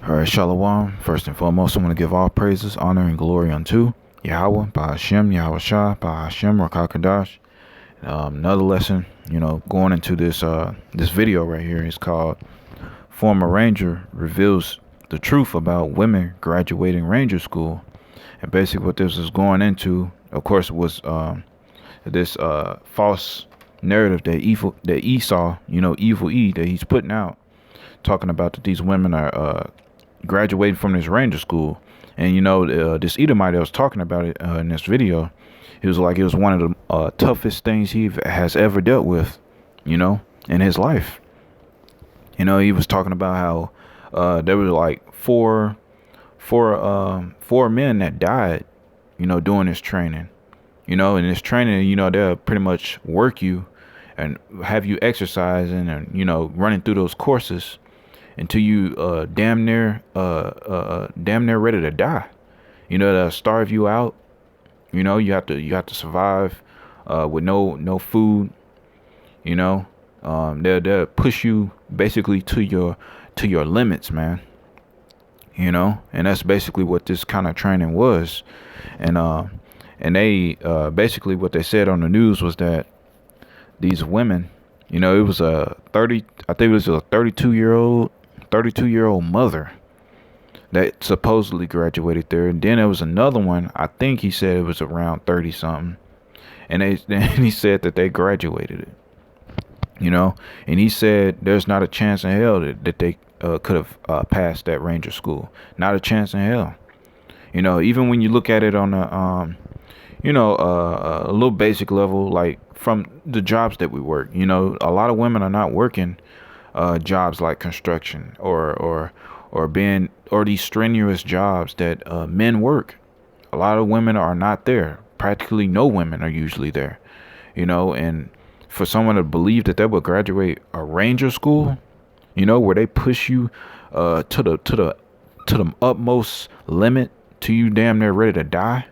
All right, Shalom. First and foremost, I want to give all praises, honor, and glory unto Yahweh, Bahashem, Yahweh Shah, Bahashem, Rakakadash. Another lesson, going into this video right here is called Former Ranger Reveals the Truth About Women Graduating Ranger School. And basically what this is going into, of course, was this false narrative that Esau, evil E, that he's putting out, talking about that these women are graduating from this ranger school. And this Edomite that was talking about it in this video, he was like, it was one of the toughest things he has ever dealt with, in his life. He was talking about how there were like four men that died, doing this training. In this training, they'll pretty much work you and have you exercising and running through those courses until you damn near ready to die. They'll starve you out. You have to survive with no food. They'll push you basically to your limits, man. And that's basically what this kind of training was. And they basically what they said on the news was that these women, it was a 32-year-old mother that supposedly graduated there. And then there was another one, I think he said it was around 30 something. And he said that they graduated it. And he said there's not a chance in hell that they could have passed that ranger school. Not a chance in hell. Even when you look at it on a little basic level, like from the jobs that we work, a lot of women are not working jobs like construction or these strenuous jobs that men work. A lot of women are not there. Practically no women are usually there. And for someone to believe that they will graduate a ranger school, where they push you to the utmost limit till you damn near ready to die.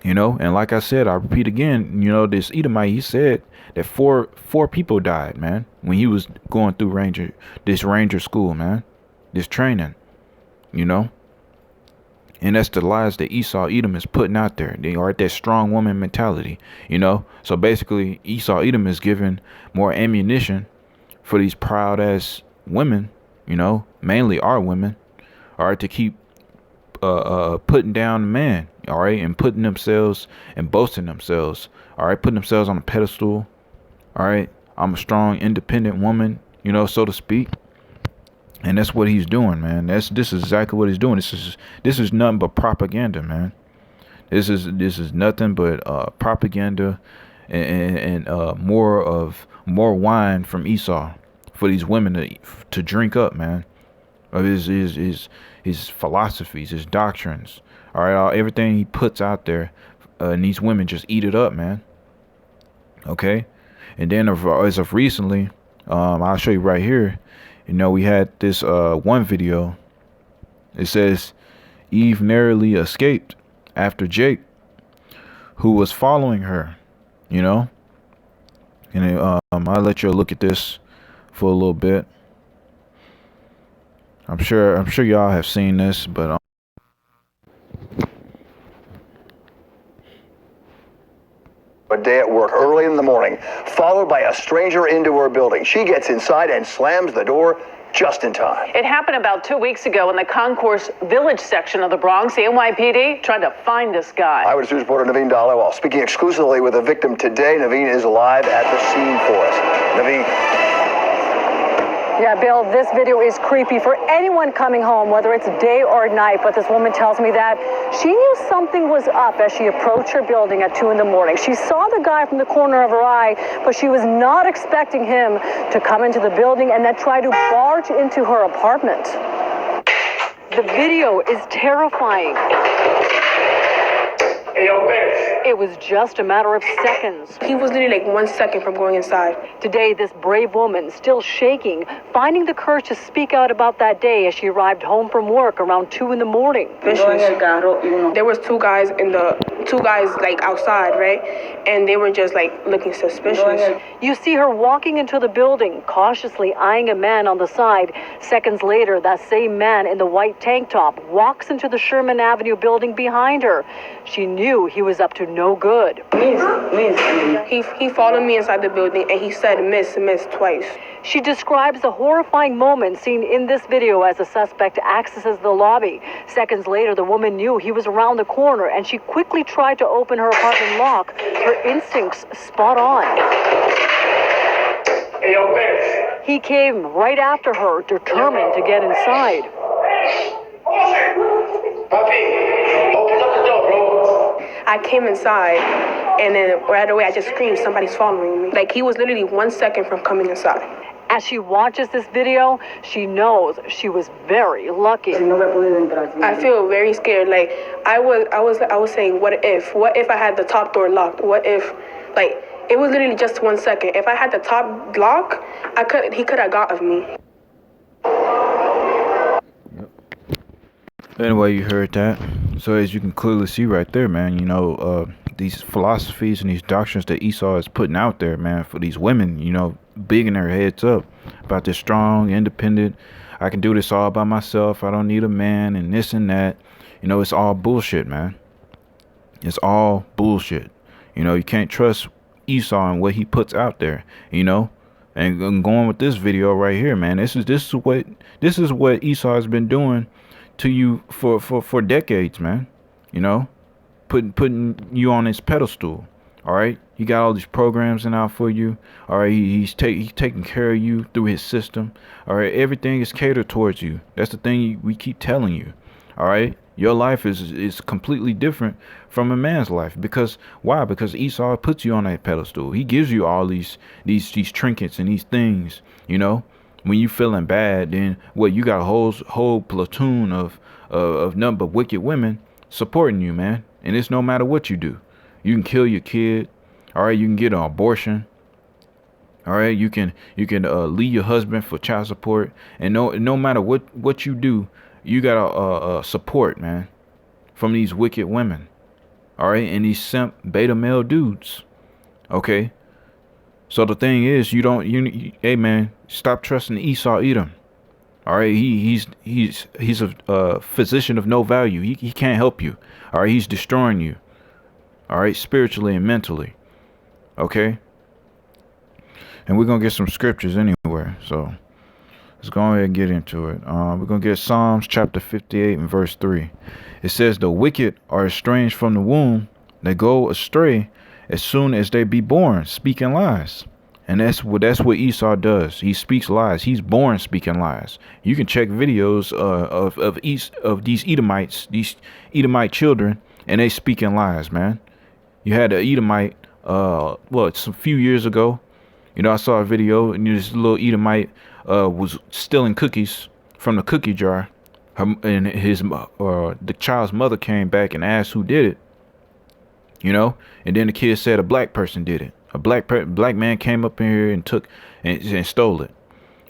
And like I said, I repeat again, this Edomite, he said that four people died, man, when he was going through this ranger school, man, this training, and that's the lies that Esau Edom is putting out there. They are that strong woman mentality, So basically, Esau Edom is giving more ammunition for these proud ass women, mainly our women, all right, to keep putting down the man, all right, and putting themselves and boasting themselves, all right, putting themselves on a pedestal, all right. I'm a strong, independent woman, so to speak. And that's what he's doing, man. This is exactly what he's doing. This is nothing but propaganda, man. This is nothing but propaganda and more wine from Esau for these women to drink up, man. Of his philosophies, his doctrines, all right, everything he puts out there, and these women just eat it up, man. Okay, and then as of recently, I'll show you right here. We had this one video. It says Eve narrowly escaped after Jake, who was following her, and I'll let you look at this for a little bit. I'm sure y'all have seen this, but a day at work early in the morning, followed by a stranger into her building. She gets inside and slams the door just in time. It happened about 2 weeks ago in the Concourse Village section of the Bronx. The NYPD trying to find this guy. Eyewitness News reporter Naveen Dhaliwal speaking exclusively with the victim today. Naveen is live at the scene for us. Naveen. Yeah, Bill, this video is creepy for anyone coming home, whether it's day or night. But this woman tells me that she knew something was up as she approached her building at 2 in the morning. She saw the guy from the corner of her eye, but she was not expecting him to come into the building and then try to barge into her apartment. The video is terrifying. Hey, yo, bitch. It was just a matter of seconds. He was literally like 1 second from going inside. Today, this brave woman, still shaking, finding the courage to speak out about that day as she arrived home from work around 2 in the morning. There was 2 guys in the two guys like outside, right? And they were just like looking suspicious. You see her walking into the building, cautiously eyeing a man on the side. Seconds later, that same man in the white tank top walks into the Sherman Avenue building behind her. She knew he was up to no good. He followed me inside the building and he said miss twice. She describes the horrifying moment seen in this video as the suspect accesses the lobby. Seconds later, the woman knew he was around the corner and she quickly tried to open her apartment lock. Her instincts spot on. Hey, yo, bitch. He came right after her, determined to get inside. Papi, open up the door, bro. I came inside and then right away I just screamed, somebody's following me. Like he was literally 1 second from coming inside. As she watches this video, she knows she was very lucky. I feel very scared. Like I was saying, what if I had the top door locked? What if, like, it was literally just 1 second. If I had the top lock, he could have got of me. Anyway, you heard that. So as you can clearly see right there, man, you know, these philosophies and these doctrines that Esau is putting out there, man, for these women, you know, bigging their heads up about this strong, independent, I can do this all by myself, I don't need a man, and this and that. You know, it's all bullshit, man. It's all bullshit. You know, you can't trust Esau and what he puts out there, you know. And going with this video right here, man, this is what Esau has been doing to you for decades, man. You know, putting you on his pedestal. All right, he got all these programs in out for you. All right, he's taking care of you through his system. All right, everything is catered towards you. That's the thing we keep telling you. All right, your life is completely different from a man's life. Because why? Because Esau puts you on that pedestal. He gives you all these trinkets and these things. You know, when you feeling bad, then what? You got a whole platoon of nothing but wicked women supporting you, man. And it's no matter what you do. You can kill your kid. All right, you can get an abortion. All right, you can leave your husband for child support, and no matter what you do, you got support, man, from these wicked women. All right, and these simp beta male dudes. Okay, so the thing is, hey man, stop trusting Esau Edom. All right, he's a physician of no value. He can't help you. All right, he's destroying you. All right, spiritually and mentally. Okay. And we're going to get some scriptures anywhere. So let's go ahead and get into it. We're going to get Psalms chapter 58 and verse 3. It says, the wicked are estranged from the womb. They go astray as soon as they be born, speaking lies. And that's what Esau does. He speaks lies. He's born speaking lies. You can check videos of these Edomites, these Edomite children, and they speaking lies, man. You had an Edomite, it's a few years ago. You know, I saw a video, and this little Edomite was stealing cookies from the cookie jar. The child's mother came back and asked who did it. You know, and then the kid said a black person did it. A black man came up in here and took and stole it.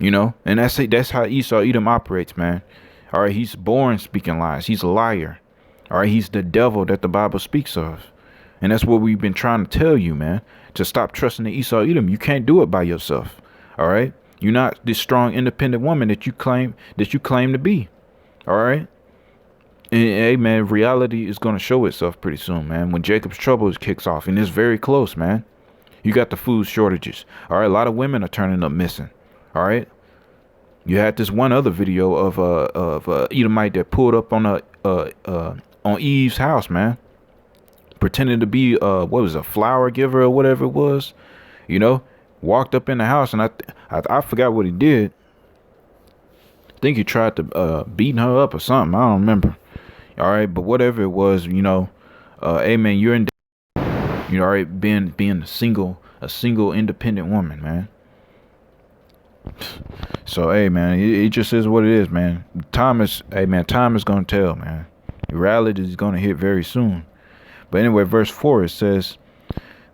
You know, and that's how Esau Edom operates, man. All right, he's born speaking lies. He's a liar. All right, he's the devil that the Bible speaks of. And that's what we've been trying to tell you, man, to stop trusting the Esau Edom. You can't do it by yourself. All right. You're not this strong, independent woman that you claim to be. All right. And hey, man, reality is going to show itself pretty soon, man, when Jacob's trouble kicks off. And it's very close, man. You got the food shortages. All right. A lot of women are turning up missing. All right. You had this one other video of Edomite that pulled up on Eve's house, man. Pretending to be a flower giver or whatever it was, you know, walked up in the house, and I forgot what he did. I think he tried to beating her up or something. I don't remember. All right, but whatever it was, you know, hey man, you're in, you know, all right, being a single independent woman, man. So hey man, it just is what it is, man. Time is gonna tell, man. Reality is gonna hit very soon. But anyway, verse 4, it says,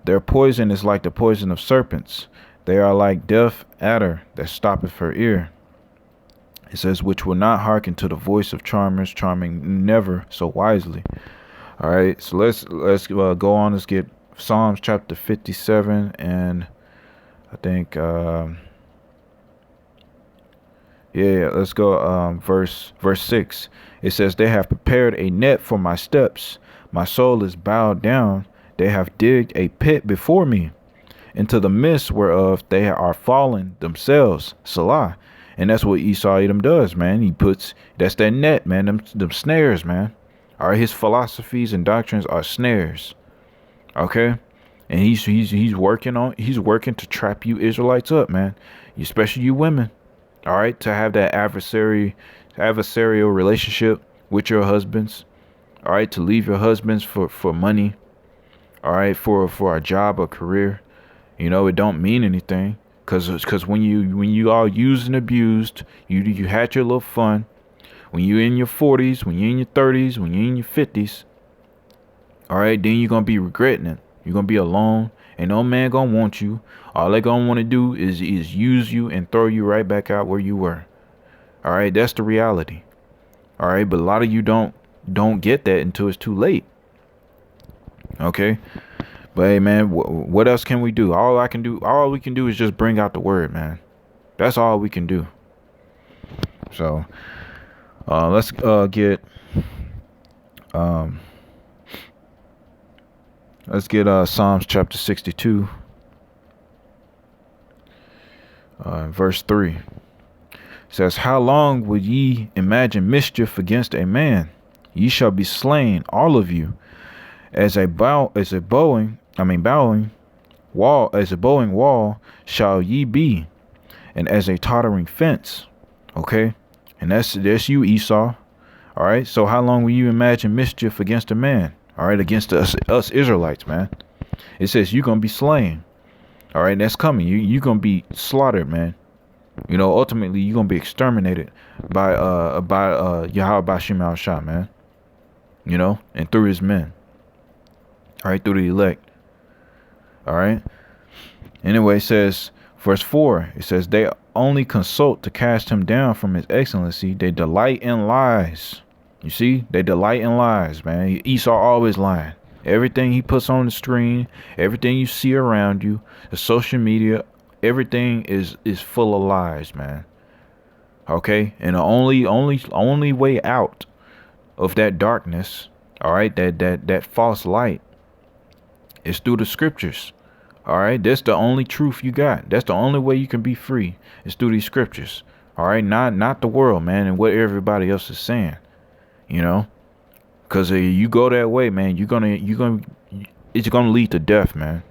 their poison is like the poison of serpents. They are like deaf adder that stoppeth her ear. It says, which will not hearken to the voice of charmers, charming never so wisely. All right, so let's go on. Let's get Psalms chapter 57, and I think yeah, let's go verse 6. It says, "They have prepared a net for my steps. My soul is bowed down. They have digged a pit before me, into the midst whereof they are fallen themselves." Salah. And that's what Esau Edom does, man. That's that net, man. Them snares, man. All right, his philosophies and doctrines are snares. Okay, and he's working to trap you Israelites up, man. Especially you women. All right, to have that adversarial relationship with your husbands. All right, to leave your husbands for money. All right, for a job or career. You know, it don't mean anything. Cause when you all used and abused, you had your little fun. When you're in your 40s, when you're in your 30s, when you're in your 50s, all right, then you're gonna be regretting it. You're gonna be alone, and no man gonna want you. All they gonna want to do is use you and throw you right back out where you were. All right, that's the reality. All right, but a lot of you don't get that until it's too late. Okay. But hey, man, what else can we do? All we can do is just bring out the word, man. That's all we can do. So, let's get Psalms chapter 62, verse 3. It says, "How long will ye imagine mischief against a man? Ye shall be slain, all of you, as a bowing wall shall ye be, and as a tottering fence." Okay, and that's you, Esau. All right, so how long will you imagine mischief against a man? All right, against us Israelites, man. It says you're gonna be slain. All right, that's coming. You're gonna be slaughtered, man. You know, ultimately you're gonna be exterminated by Yahweh Bashim al Shah, man. You know, and through his men. All right, through the elect. All right. Anyway, it says, verse 4, it says, "They only consult to cast him down from his excellency. They delight in lies." You see, they delight in lies, man. Esau always lying. Everything he puts on the screen, everything you see around you, the social media, everything is full of lies, man. Okay, and the only way out of that darkness, all right, that false light, is through the scriptures. All right, that's the only truth you got. That's the only way you can be free, is through these scriptures. All right, not the world, man, and what everybody else is saying. You know, because you go that way, man, it's gonna lead to death, man.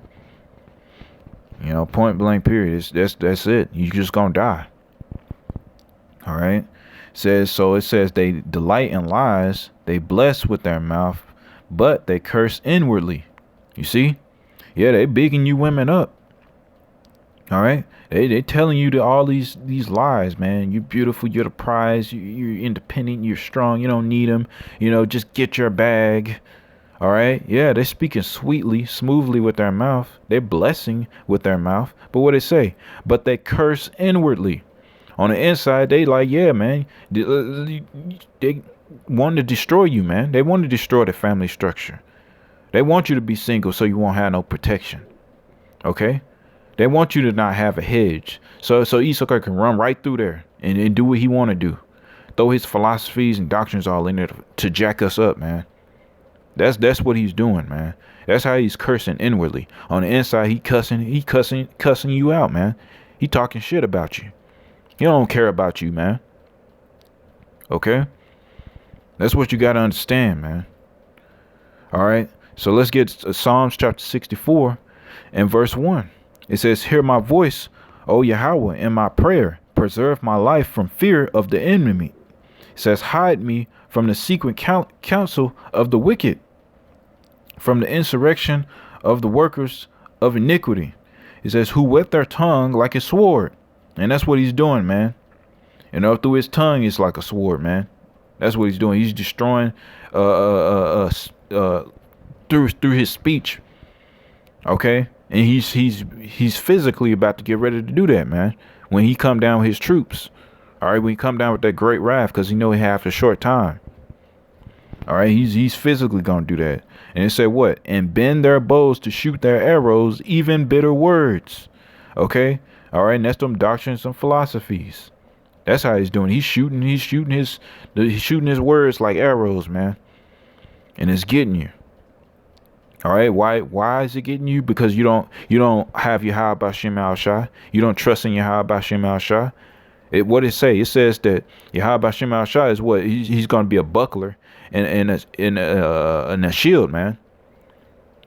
You know, point blank period. That's it. You just gonna die. All right. It says they delight in lies. They bless with their mouth, but they curse inwardly. You see? Yeah, they bigging you women up. All right. They telling you all these lies, man. You're beautiful. You're the prize. You're independent. You're strong. You don't need them. You know, just get your bag. All right. Yeah, they're speaking sweetly, smoothly with their mouth. They're blessing with their mouth. But what they say? But they curse inwardly. On the inside, they like, yeah, man. They want to destroy you, man. They want to destroy the family structure. They want you to be single so you won't have no protection. Okay? They want you to not have a hedge. So Esau can run right through there and do what he want to do. Throw his philosophies and doctrines all in there to jack us up, man. That's what he's doing, man. That's how he's cursing inwardly. On the inside, he cussing you out, man. He talking shit about you. He don't care about you, man. Okay? That's what you got to understand, man. All right? So let's get Psalms chapter 64 and verse 1. It says, "Hear my voice, O Yahweh, in my prayer. Preserve my life from fear of the enemy." It says, "Hide me from the secret counsel of the wicked, from the insurrection of the workers of iniquity." It says, "Who whet their tongue like a sword." And that's what he's doing, man. You know, through his tongue, it's like a sword, man. That's what he's doing. He's destroying through his speech. Okay? And he's physically about to get ready to do that, man. When he come down with his troops. All right, when he come down with that great wrath, because he know he have a short time. All right, he's physically gonna do that. And it said what? And bend their bows to shoot their arrows, even bitter words. Okay, all right, and that's them doctrines and philosophies. That's how he's doing. He's shooting his words like arrows, man. And it's getting you. All right, why is it getting you? Because you don't have Yahweh B'Shem Al Shai. You don't trust in Yahweh B'Shem Al Shai. What it say? It says that Yahweh B'Shem Al Shai is what? He's going to be a buckler and a shield, man.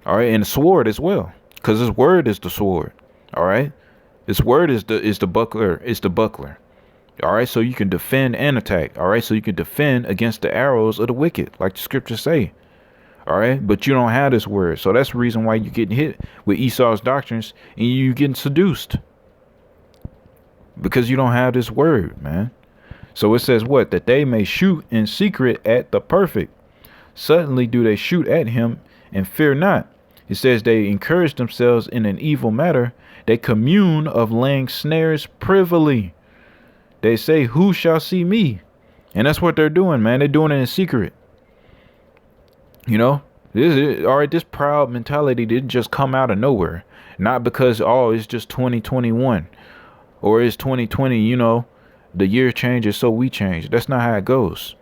All right, and a sword as well, because his word is the sword. All right, his word is the buckler. It's the buckler. All right, so you can defend and attack. All right, so you can defend against the arrows of the wicked, like the scriptures say. All right, but you don't have this word, so that's the reason why you're getting hit with Esau's doctrines and you getting seduced, because you don't have this word, man. So it says what? That they may shoot in secret at the perfect. Suddenly do they shoot at him and fear not. It says they encourage themselves in an evil matter. They commune of laying snares privily. They say, who shall see me? And that's what they're doing, man. They're doing it in secret. You know, this proud mentality didn't just come out of nowhere. Not because, it's just 2021 or it's 2020, you know, the year changes, so we change. That's not how it goes.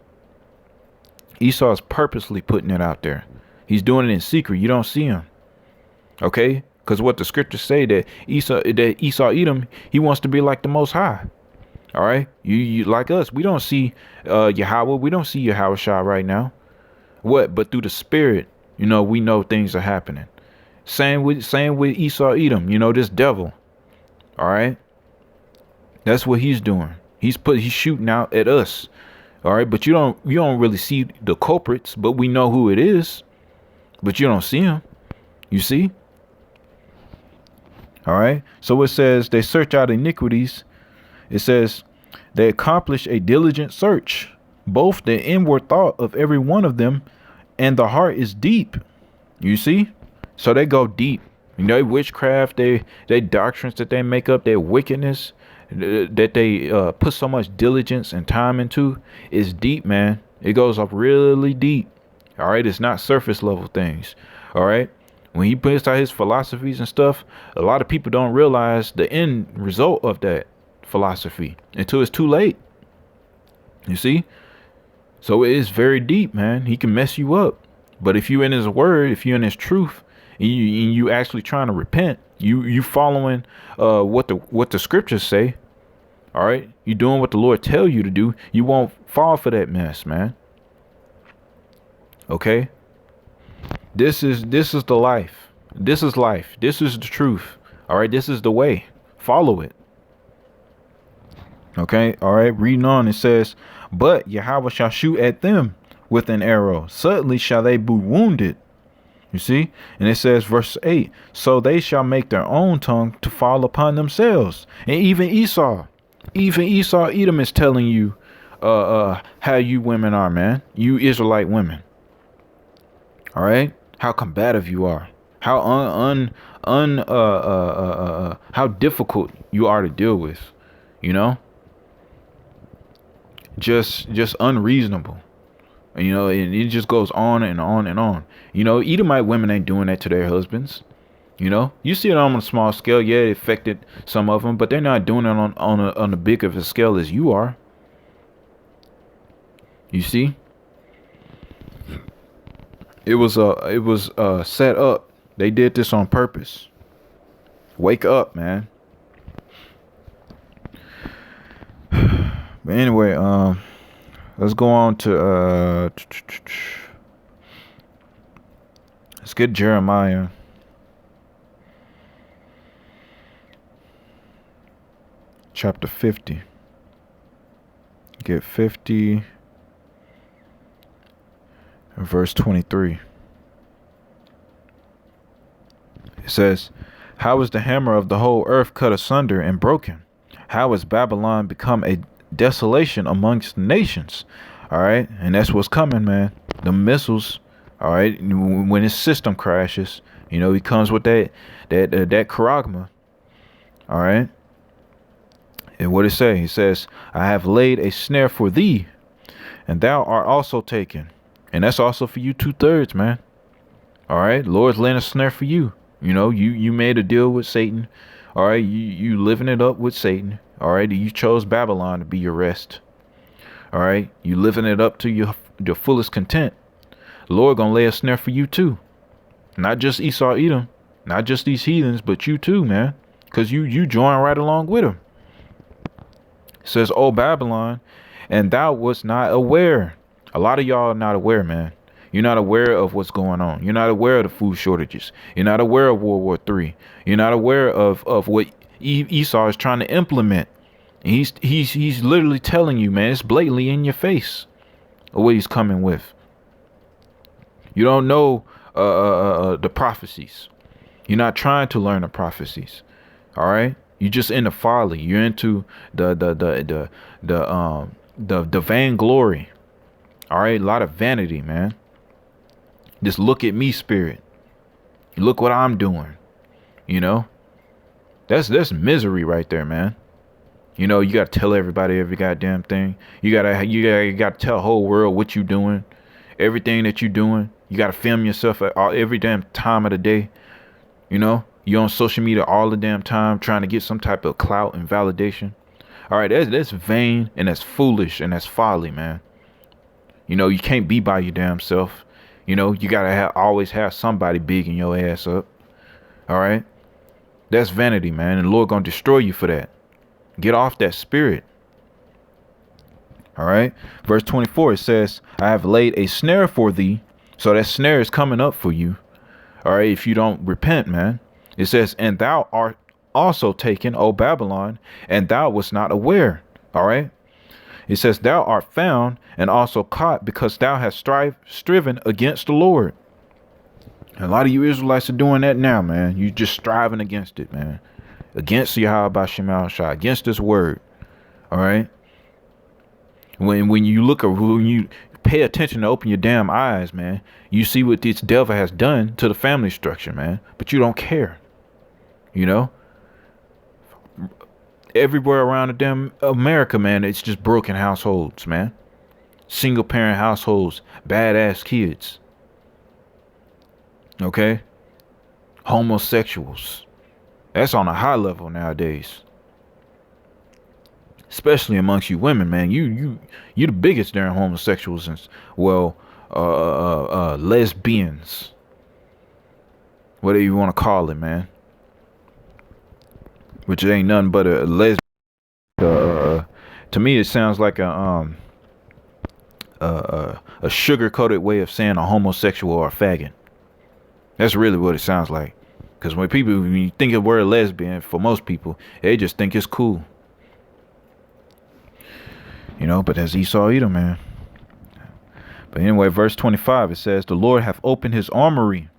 Esau is purposely putting it out there. He's doing it in secret. You don't see him. OK, because what the scriptures say that Esau Edom, he wants to be like the Most High. All right. You like us. We don't see Yahweh. We don't see Yahweh Shai right now. What? But through the spirit, you know, we know things are happening. Same with Esau Edom, you know, this devil. All right. That's what he's doing. He's shooting out at us. All right. But you don't really see the culprits, but we know who it is. But you don't see him. You see? All right. So it says they search out iniquities. It says they accomplish a diligent search, both the inward thought of every one of them and the heart is deep. You see? So they go deep. You know, witchcraft, they doctrines that they make up, their wickedness that they put so much diligence and time into is deep, man. It goes up really deep. All right. It's not surface level things. All right. When he puts out his philosophies and stuff, a lot of people don't realize the end result of that philosophy until it's too late. You see? So it is very deep, man. He can mess you up. But if you're in his word, if you're in his truth, and you actually trying to repent, you following what the scriptures say, all right? You doing what the Lord tell you to do, you won't fall for that mess, man. Okay? This is the life. This is life. This is the truth. All right? This is the way. Follow it. Okay? All right? Reading on, it says, but Yahweh shall shoot at them with an arrow. Suddenly shall they be wounded. You see? And it says, verse 8, so they shall make their own tongue to fall upon themselves. And even Esau Edom is telling you how you women are, man. You Israelite women. All right? How combative you are. How how difficult you are to deal with. You know? Just unreasonable. You know, and it just goes on and on and on. You know, Edomite women ain't doing that to their husbands. You know, you see it on a small scale. Yeah, it affected some of them, but they're not doing it on a big of a scale as you are. You see, it was set up. They did this on purpose. Wake up, man. But anyway, let's go on to let's get Jeremiah chapter 50. Get 50 and verse 23. It says, how is the hammer of the whole earth cut asunder and broken? How has Babylon become a desolation amongst nations? All right. And that's what's coming, man. The missiles. All right. When his system crashes, you know, he comes with that charagma. All right. And what it say? He says, I have laid a snare for thee, and thou art also taken. And that's also for you 2/3, man. All right. Lord's laying a snare for you. You know, you made a deal with Satan. All right. You living it up with Satan. All right. You chose Babylon to be your rest. All right. You living it up to your fullest content. The Lord gonna lay a snare for you too. Not just Esau, Edom, not just these heathens, but you too, man. Cause you join right along with them. It says, "O Babylon, and thou wast not aware." A lot of y'all are not aware, man. You're not aware of what's going on. You're not aware of the food shortages. You're not aware of World War III. You're not aware of what Esau is trying to implement. And he's literally telling you, man. It's blatantly in your face of what he's coming with. You don't know the prophecies. You're not trying to learn the prophecies. All right. You're just into folly. You're into the vainglory. All right. A lot of vanity, man. Just look at me, spirit. Look what I'm doing. You know, that's misery right there, man. You know, you got to tell everybody every goddamn thing. You got to tell the whole world what you doing, everything that you doing. You got to film yourself every damn time of the day. You know, you're on social media all the damn time trying to get some type of clout and validation. All right, that's vain and that's foolish and that's folly, man. You know, you can't be by your damn self. You know, you got to always have somebody bigging your ass up. All right. That's vanity, man. And the Lord going to destroy you for that. Get off that spirit. All right. Verse 24, it says, "I have laid a snare for thee." So that snare is coming up for you. All right. If you don't repent, man. It says, "And thou art also taken, O Babylon, and thou wast not aware." All right. It says, "Thou art found and also caught because thou hast striven against the Lord." And a lot of you Israelites are doing that now, man. You just striving against it, man. Against Yahweh Shema Shai, against this word. All right. When you pay attention to open your damn eyes, man, you see what this devil has done to the family structure, man. But you don't care. You know? Everywhere around the damn America, man, it's just broken households, man. Single parent households, badass kids. Okay? Homosexuals. That's on a high level nowadays. Especially amongst you women, man. You the biggest damn homosexuals and lesbians. Whatever you want to call it, man. Which ain't nothing but a lesbian. To me, it sounds like a sugar-coated way of saying a homosexual or a faggot. That's really what it sounds like. Because when you think of the word lesbian, for most people, they just think it's cool. You know, but that's Esau Edom, man. But anyway, verse 25, it says, "The Lord hath opened his armory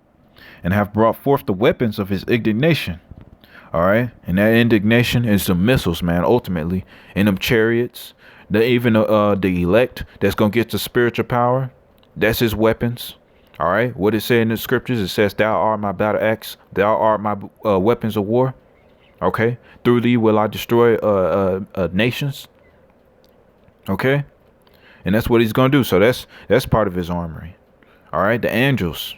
and hath brought forth the weapons of his indignation." All right. And that indignation is the missiles, man, ultimately. And them chariots, even the elect that's going to get the spiritual power. That's his weapons. All right. What it said in the scriptures, it says, "Thou art my battle axe. Thou art my weapons of war." Okay. "Through thee will I destroy nations." Okay. And that's what he's going to do. So that's part of his armory. All right. The angels.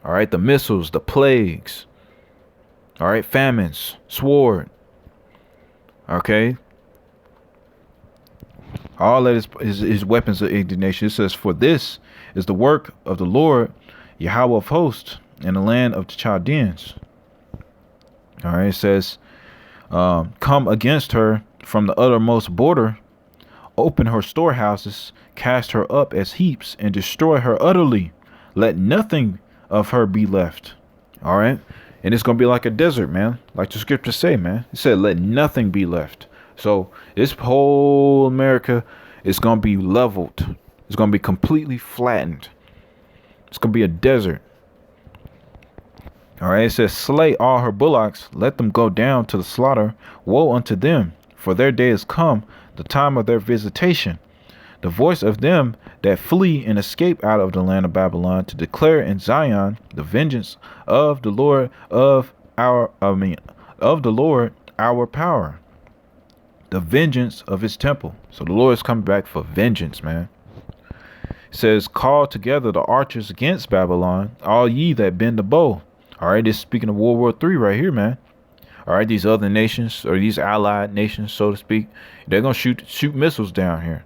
All right. The missiles, the plagues. All right, famines, sword. Okay. All that is weapons of indignation. It says, "For this is the work of the Lord, Yahweh of hosts, in the land of the Chaldeans." All right, it says, "Come against her from the uttermost border, open her storehouses, cast her up as heaps, and destroy her utterly. Let nothing of her be left." All right. And it's going to be like a desert, man. Like the scriptures say, man. It said, let nothing be left. So this whole America is going to be leveled. It's going to be completely flattened. It's going to be a desert. All right. It says, "Slay all her bullocks. Let them go down to the slaughter. Woe unto them, for their day is come, the time of their visitation. The voice of them that flee and escape out of the land of Babylon, to declare in Zion the vengeance of the Lord of our power, the vengeance of his temple." So the Lord is coming back for vengeance, man. It It says, call together the archers against Babylon, all ye that bend the bow. All right, this is speaking of World War III right here, man. All right, these other nations, or these allied nations, so to speak, they're gonna shoot missiles down here.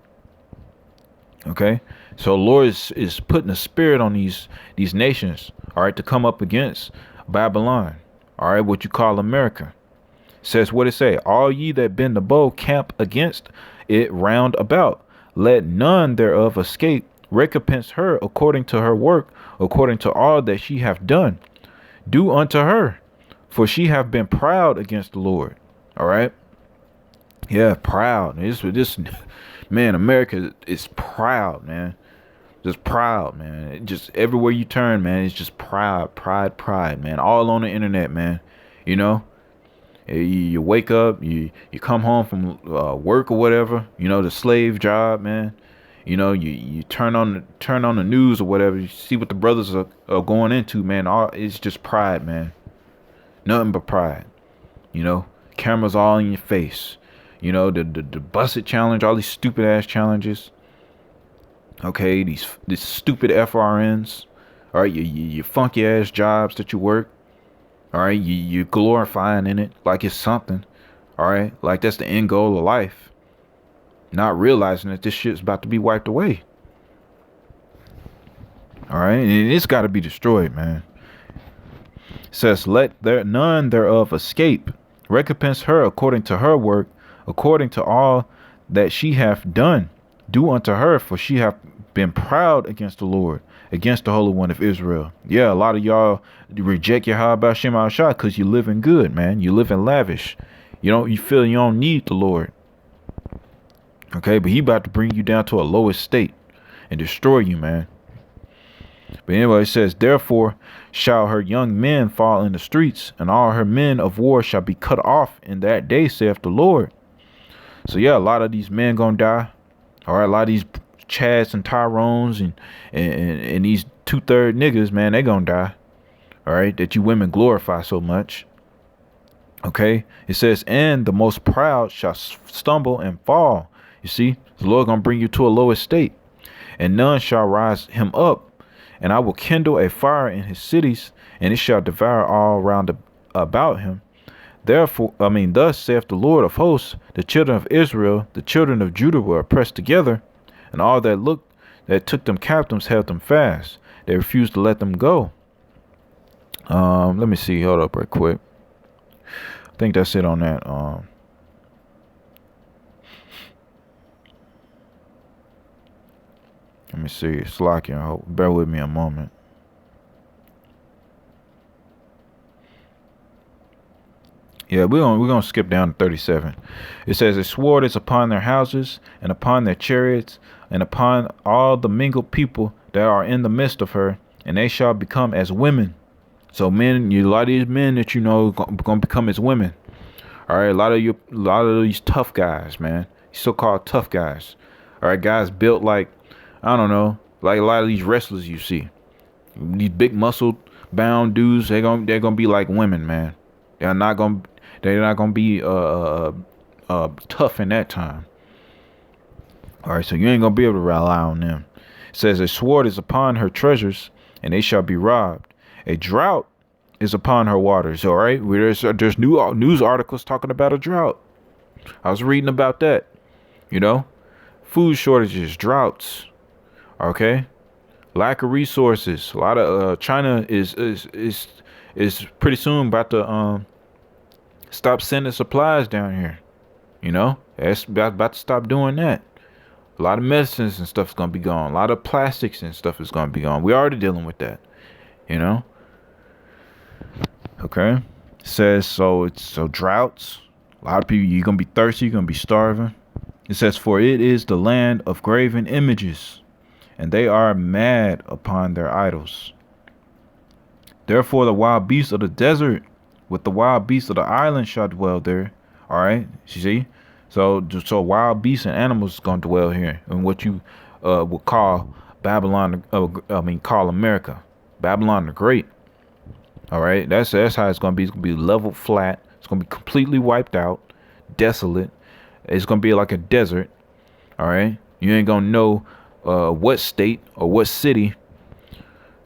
Okay, so the Lord is putting a spirit on these nations, all right, to come up against Babylon, all right, what you call America. It says what it say, all ye that bend the bow camp against it round about, let none thereof escape, recompense her according to her work, according to all that she hath done, do unto her, for she hath been proud against the Lord. All right, yeah, proud. This man, America is proud, man. Just proud, man. Just everywhere you turn, man, it's just pride, man. All on the internet, man. You know, you wake up, you come home from work or whatever. You know, the slave job, man. You know, you turn on the news or whatever. You see what the brothers are going into, man. It's just pride, man. Nothing but pride. You know, cameras all in your face. You know, the busted challenge, all these stupid ass challenges. Okay, these stupid FRNs. All right, your funky ass jobs that you work. All right, you glorifying in it like it's something. All right, like that's the end goal of life. Not realizing that this shit's about to be wiped away. All right, and it's got to be destroyed, man. It says, let there none thereof escape. Recompense her according to her work, according to all that she hath done. Do unto her, for she hath been proud against the Lord, against the Holy One of Israel. Yeah, a lot of y'all reject Yahweh Shem Shah because you living good, man. You living lavish. You feel you don't need the Lord. Okay, but he about to bring you down to a lowest state and destroy you, man. But anyway, it says, therefore shall her young men fall in the streets, and all her men of war shall be cut off in that day, saith the Lord. So yeah, a lot of these men gonna die. All right, a lot of these Chads and Tyrones and these 2/3 niggas, man, they gonna die. All right, that you women glorify so much. Okay, it says, and the most proud shall stumble and fall. You see, the Lord gonna bring you to a lower state, and none shall rise him up. And I will kindle a fire in his cities, and it shall devour all round about him. Therefore, thus saith the Lord of hosts, the children of Israel, the children of Judah were oppressed together, and all that took them captives held them fast. They refused to let them go. Let me see. Hold up right quick. I think that's it on that. Let me see. It's locking. Bear with me a moment. Yeah, we're gonna skip down to 37. It says, a sword is upon their houses, and upon their chariots, and upon all the mingled people that are in the midst of her, and they shall become as women. So men, a lot of these men that you know gonna become as women. All right, a lot of these tough guys, man, so-called tough guys. All right, guys built like, I don't know, like a lot of these wrestlers you see, these big muscle bound dudes. They're gonna be like women, man. They're not gonna be tough in that time. All right, so you ain't gonna be able to rely on them. It says, a sword is upon her treasures, and they shall be robbed. A drought is upon her waters. All right, there's new news articles talking about a drought. I was reading about that. You know, food shortages, droughts. Okay, lack of resources. A lot of China is pretty soon about to stop sending supplies down here. You know, it's about to stop doing that. A lot of medicines and stuff is gonna be gone. A lot of plastics and stuff is gonna be gone. We're already dealing with that. You know. Okay. It says so droughts. A lot of people, you're gonna be thirsty. You're gonna be starving. It says, for it is the land of graven images, and they are mad upon their idols. Therefore the wild beasts of the desert with the wild beasts of the island shall dwell there. All right, you see? So wild beasts and animals is going to dwell here in what you would call Babylon, call America. Babylon the Great. All right, that's how it's going to be. It's going to be leveled flat. It's going to be completely wiped out, desolate. It's going to be like a desert. All right, you ain't going to know what state or what city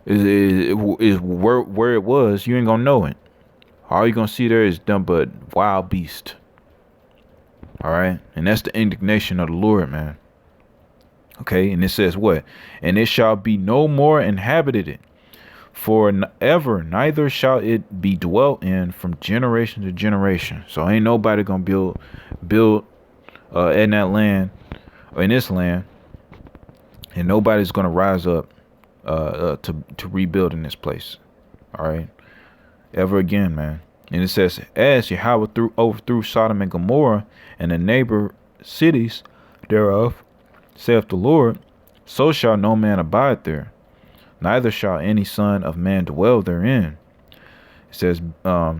is where it was, you ain't gonna know it. All you gonna see there is nothing but wild beast. All right, and that's the indignation of the Lord, man. Okay, and it says what? And it shall be no more inhabited for ever, neither shall it be dwelt in from generation to generation. So ain't nobody gonna build in that land or in this land, and nobody's gonna rise up to rebuild in this place. All right, ever again, man. And it says, as Yahweh overthrew Sodom and Gomorrah and the neighbor cities thereof, saith the Lord, so shall no man abide there, neither shall any son of man dwell therein. It says, yeah,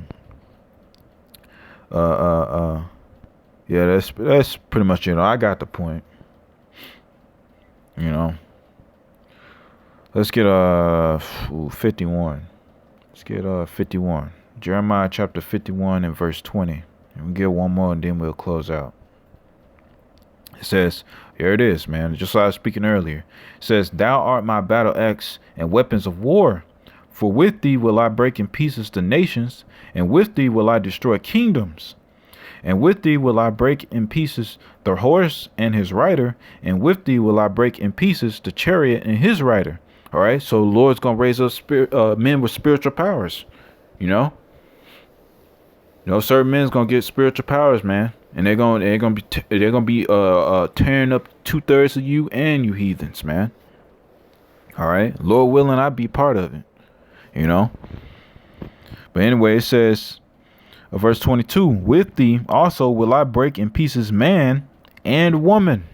that's pretty much it. I got the point. You know, let's get 51. Let's get 51. Jeremiah chapter 51 and verse 20. And we get one more and then we'll close out. It says, here it is, man. Just like I was speaking earlier. It says, thou art my battle axe and weapons of war. For with thee will I break in pieces the nations, and with thee will I destroy kingdoms. And with thee will I break in pieces the horse and his rider, and with thee will I break in pieces the chariot and his rider. All right. So the Lord's going to raise up men with spiritual powers, you know. Certain men's gonna get spiritual powers, man, and they're gonna be tearing up 2/3 of you and you heathens, man. All right, Lord willing, I be part of it, you know. But anyway, it says, verse 22: with thee also will I break in pieces man and woman.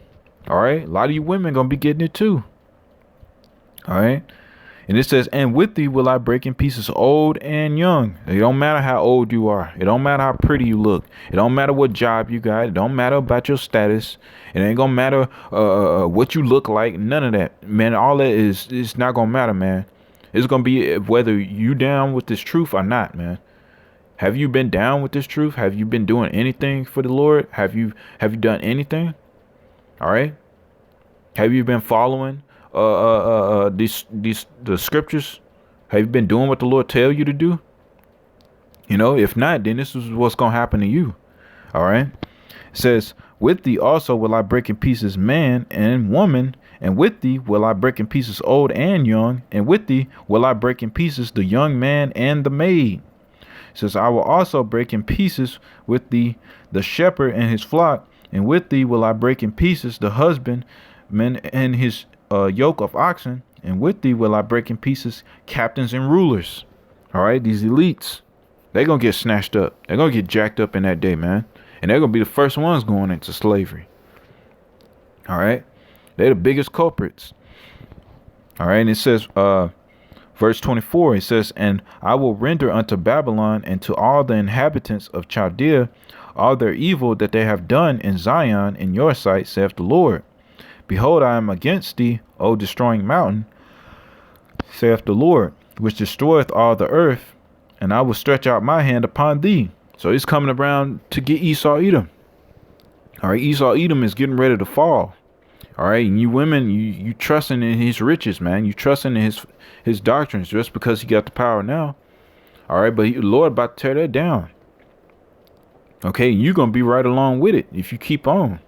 All right, a lot of you women gonna be getting it too. All right. And it says, and with thee will I break in pieces old and young. It don't matter how old you are. It don't matter how pretty you look. It don't matter what job you got. It don't matter about your status. It ain't gonna matter what you look like. None of that, man. All that it's not gonna matter, man. It's gonna be whether you down with this truth or not, man. Have you been down with this truth? Have you been doing anything for the Lord? Have you done anything? All right. Have you been following the scriptures? Have you been doing what the Lord tell you to do? You know, if not, then this is what's gonna happen to you. All right. It says, with thee also will I break in pieces man and woman, and with thee will I break in pieces old and young, and with thee will I break in pieces the young man and the maid. It says, I will also break in pieces with thee the shepherd and his flock, and with thee will I break in pieces the husbandman and his yoke of oxen, and with thee will I break in pieces captains and rulers. All right, these elites, they're gonna get snatched up. They're gonna get jacked up in that day, man, and they're gonna be the first ones going into slavery. All right, they're the biggest culprits. All right, and it says verse 24, it says, and I will render unto Babylon and to all the inhabitants of Chaldea all their evil that they have done in Zion in your sight, saith the Lord. Behold, I am against thee, O destroying mountain, saith the Lord, which destroyeth all the earth, and I will stretch out my hand upon thee. So he's coming around to get Esau Edom. All right, Esau Edom is getting ready to fall. All right, and you women, you trusting in his riches, man. You trusting in his doctrines just because he got the power now. All right, but the Lord about to tear that down. Okay, you're going to be right along with it if you keep on.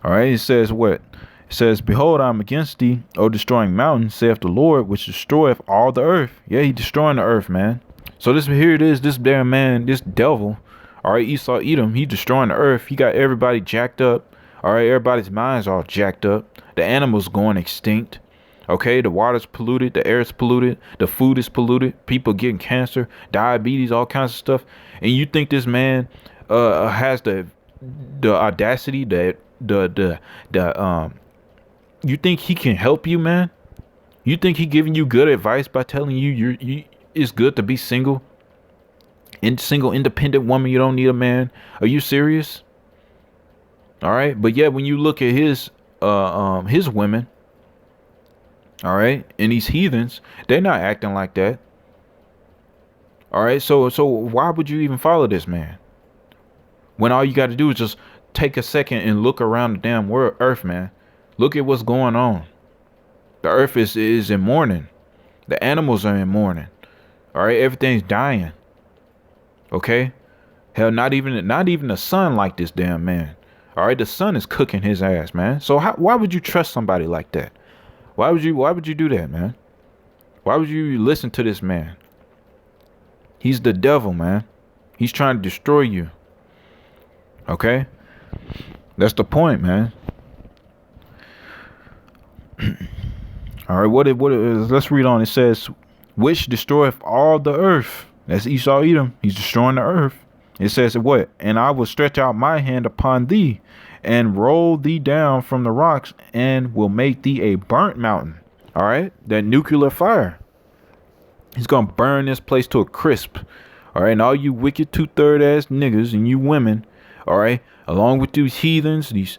All right, it says what? It says, behold, I am against thee, O destroying mountain, saith the Lord, which destroyeth all the earth. Yeah, he destroying the earth, man. So here it is, this damn man, this devil, all right, Esau Edom, he destroying the earth. He got everybody jacked up. All right, everybody's minds all jacked up. The animals going extinct. Okay, the water's polluted, the air's polluted, the food is polluted, people getting cancer, diabetes, all kinds of stuff. And you think this man has the audacity, you think he can help you, man? You think he giving you good advice by telling you it's good to be single? Single, independent woman, you don't need a man. Are you serious? All right, but yeah, when you look at his women, all right, and these heathens, they're not acting like that. All right, so why would you even follow this man when all you got to do is just take a second and look around the damn earth, man? Look at what's going on. The earth is in mourning. The animals are in mourning. All right, everything's dying. Okay, hell, not even the sun like this damn man. All right, the sun is cooking his ass, man. So why would you trust somebody like that? Why would you do that, man? Why would you listen to this man? He's the devil, man. He's trying to destroy you. Okay, that's the point, man. All right, what is? Let's read on. It says, "Which destroyeth all the earth." That's Esau Edom. He's destroying the earth. It says what? "And I will stretch out my hand upon thee, and roll thee down from the rocks, and will make thee a burnt mountain." All right, that nuclear fire. He's gonna burn this place to a crisp. All right, and all you wicked 2/3 ass niggas and you women, all right, along with these heathens, these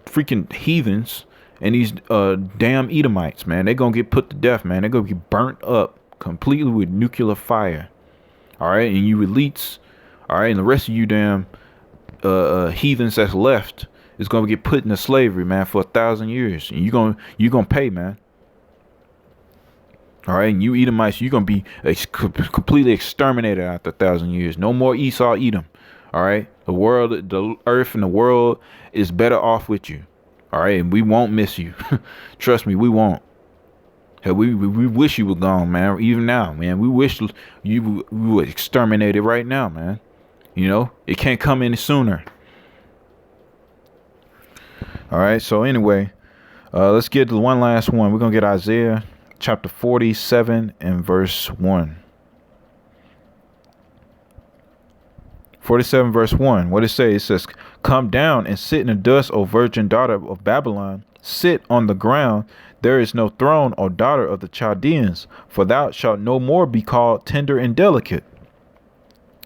freaking heathens, and these damn Edomites, man, they're gonna get put to death, man. They're gonna get burnt up completely with nuclear fire. All right, and you elites, all right, and the rest of you damn heathens that's left is gonna get put into slavery, man, for 1,000 years, and you gonna pay, man. All right, and you Edomites, you're gonna be completely exterminated after 1,000 years. No more Esau Edom. All right, the world, the earth, and the world is better off with you. All right, and we won't miss you. Trust me, we won't. Hell, we wish you were gone, man. Even now, man, we wish you were exterminated right now, man. You know, it can't come any sooner. All right, so anyway, let's get to one last one. We're gonna get Isaiah chapter 47 and verse 1. 47 verse 1. What it says? It says, "Come down and sit in the dust, O virgin daughter of Babylon. Sit on the ground. There is no throne, O daughter of the Chaldeans, for thou shalt no more be called tender and delicate."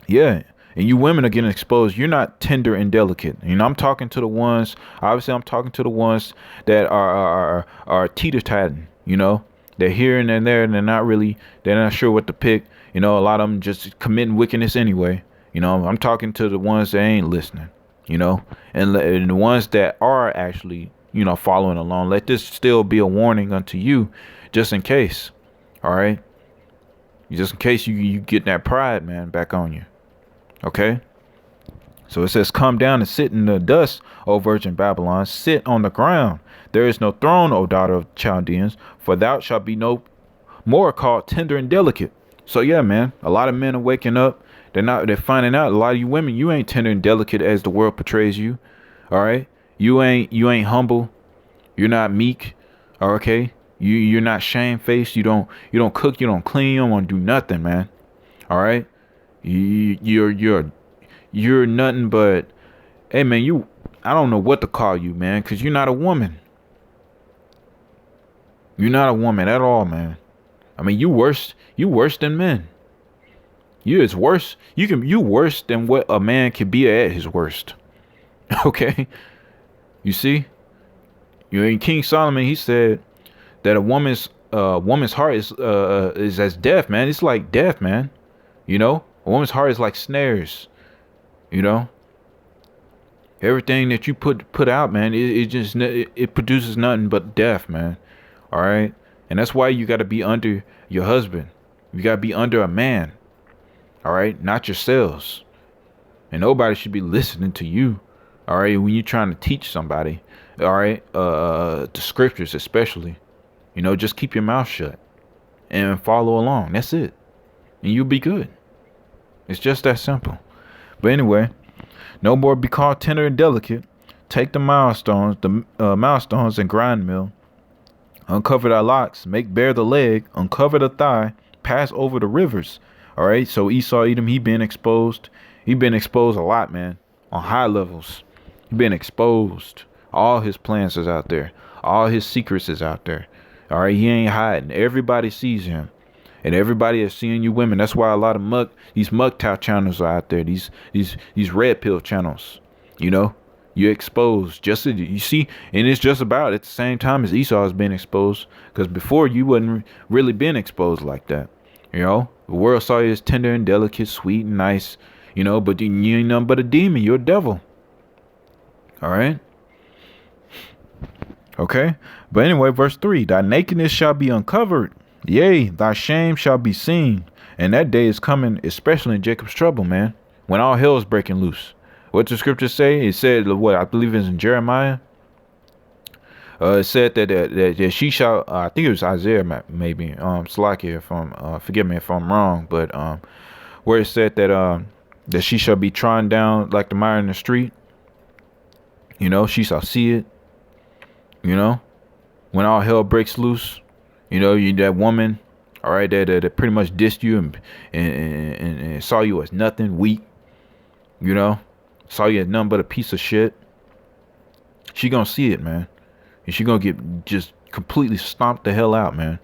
Yeah, and you women are getting exposed. You're not tender and delicate. You know, I'm talking to the ones. Obviously, I'm talking to the ones that are teeter-totting. You know, they're here and they're there, and they're not sure what to pick. You know, a lot of them just committing wickedness anyway. You know, I'm talking to the ones that ain't listening. You know, and the ones that are actually, you know, following along. Let this still be a warning unto you, just in case. All right, just in case you get that pride, man, back on you. Okay. So it says, "Come down and sit in the dust, O virgin Babylon. Sit on the ground. There is no throne, O daughter of Chaldeans, for thou shalt be no more called tender and delicate." So yeah, man, a lot of men are waking up. They're finding out a lot of you women, you ain't tender and delicate as the world portrays you. All right. You ain't humble. You're not meek. Okay. You're not shamefaced. You don't cook. You don't clean. You don't want to do nothing, man. All right. You're nothing but, hey man, I don't know what to call you, man, because you're not a woman. You're not a woman at all, man. I mean, you worse than men. You worse than what a man can be at his worst. Okay. You see, in King Solomon, he said that a woman's heart is as death, man. It's like death, man. You know, a woman's heart is like snares. You know, everything that you put out, man, it produces nothing but death, man. All right, and that's why you got to be under your husband. You got to be under a man. All right, not yourselves. And nobody should be listening to you. All right, when you're trying to teach somebody. All right, the scriptures especially. You know, just keep your mouth shut and follow along. That's it, and you'll be good. It's just that simple. But anyway, no more be called tender and delicate. Take the milestones, and grind mill. Uncover thy locks, make bare the leg, uncover the thigh, pass over the rivers. All right, so Esau Edom, he been exposed. He been exposed a lot, man, on high levels. He been exposed. All his plans is out there. All his secrets is out there. All right, he ain't hiding. Everybody sees him. And everybody is seeing you women. That's why a lot of these mugtow channels are out there. These red pill channels. You know, you're exposed. You see, and it's just about at the same time as Esau has been exposed. Because before you wasn't really been exposed like that. You know, the world saw you as tender and delicate, sweet and nice. You know, but you ain't nothing but a demon. You're a devil. All right. Okay. But anyway, verse 3, thy nakedness shall be uncovered. Yea, thy shame shall be seen. And that day is coming, especially in Jacob's trouble, man, when all hell is breaking loose. What the scriptures say? It said, what I believe is in Jeremiah. It said that she shall, I think it was Isaiah, maybe, Slakia, if I'm, forgive me if I'm wrong, but where it said that she shall be trodden down like the mire in the street. You know, she shall see it. You know, when all hell breaks loose, you know, you that woman, all right, that pretty much dissed you and saw you as nothing, weak. You know, saw you as nothing but a piece of shit. She gonna see it, man. And she gonna get just completely stomped the hell out, man.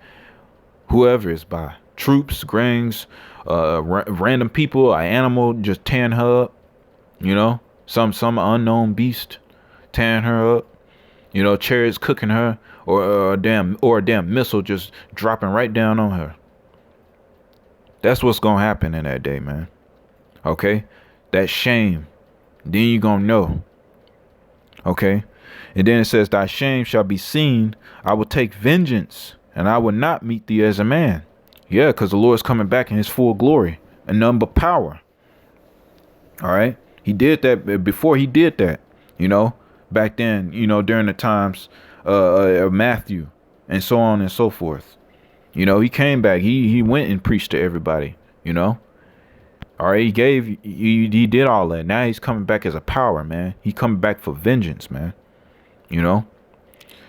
Whoever is by. Troops, gangs, random people, an animal just tearing her up. You know, some unknown beast tearing her up. You know, chariots cooking her, or a damn missile just dropping right down on her. That's what's gonna happen in that day, man. Okay, that shame. Then you gonna know. Okay. And then it says, thy shame shall be seen. I will take vengeance, and I will not meet thee as a man. Yeah, because the Lord's coming back in his full glory and none but power. All right. He did that before he did that, you know, back then, you know, during the times of Matthew and so on and so forth. You know, he came back. He went and preached to everybody, you know. All right. He did all that. Now he's coming back as a power, man. He coming back for vengeance, man. You know,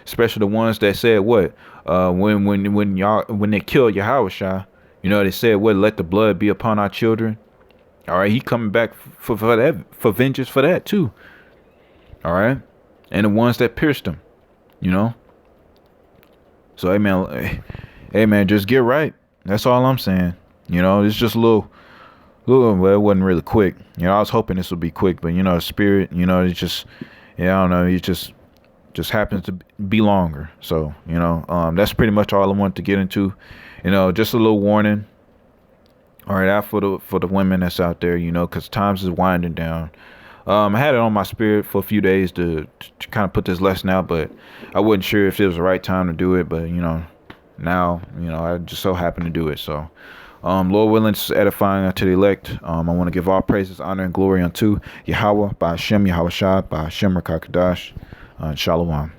especially the ones that said what, when they killed Yahushua, you know, they said what, let the blood be upon our children. All right, he coming back for that, for vengeance for that too. All right, and the ones that pierced him, you know. So hey man, just get right. That's all I'm saying. You know, it's just a little. Well, it wasn't really quick. You know, I was hoping this would be quick, but you know, the spirit, you know, it's just, yeah, I don't know, it just happens to be longer. So, you know, that's pretty much all I wanted to get into. You know, just a little warning. All right, out for the women that's out there, you know, because times is winding down. I had it on my spirit for a few days to kind of put this lesson out, but I wasn't sure if it was the right time to do it. But, you know, now, you know, I just so happened to do it. So, Lord willing, it's edifying unto the elect. I want to give all praises, honor, and glory unto Yahweh, by Hashem, Yahweh Shah, by Hashem, Rakakadash. Shalom.